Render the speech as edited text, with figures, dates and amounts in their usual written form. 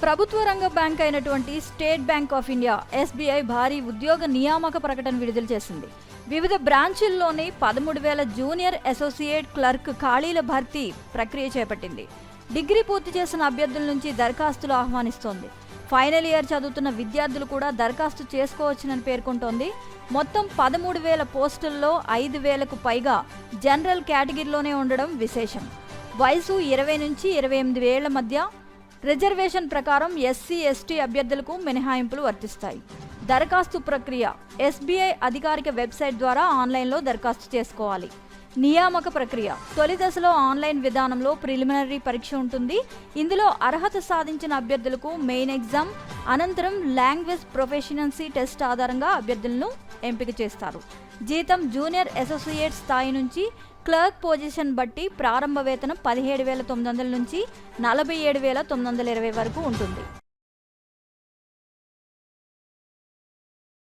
ప్రభుత్వ రంగ బ్యాంక్ అయినటువంటి state bank of India SBI భారీ ఉద్యోగ నియామక ప్రకటన విడుదల చేసింది. వివిధ బ్రాంచుల్లోని 13,000 జూనియర్ అసోసియేట్ క్లర్క్ ఖాళీల భర్తీ ప్రక్రియ చేపట్టింది. డిగ్రీ పూర్తి చేసిన అభ్యర్థుల నుంచి దరఖాస్తులు ఆహ్వానిస్తోంది. ఫైనల్ ఇయర్ చదువుతున్న విద్యార్థులు కూడా దరఖాస్తు చేసుకోవచ్చునని పేర్కొంటోంది. మొత్తం 13,000 పోస్టుల్లో 5,000కు పైగా జనరల్ కేటగిరీలోనే ఉండడం విశేషం. వయసు 20 నుంచి 28 ఏళ్ల మధ్య. రిజర్వేషన్ ప్రకారం SC, ST అభ్యర్థులకు మినహాయింపులు వర్తిస్తాయి. దరఖాస్తు ప్రక్రియ SBI అధికారిక వెబ్సైట్ ద్వారా ఆన్లైన్లో దరఖాస్తు చేసుకోవాలి. నియామక ప్రక్రియ తొలి దశలో ఆన్లైన్ విధానంలో ప్రిలిమినరీ పరీక్ష ఉంటుంది. ఇందులో అర్హత సాధించిన అభ్యర్థులకు మెయిన్ ఎగ్జామ్, అనంతరం లాంగ్వేజ్ ప్రొఫెషనల్సీ టెస్ట్ ఆధారంగా అభ్యర్థులను ఎంపిక చేస్తారు. జీతం జూనియర్ అసోసియేట్ స్థాయి నుంచి క్లర్క్ పొజిషన్ బట్టి ప్రారంభ వేతనం 17,900 నుంచి 47,920 వరకు ఉంటుంది.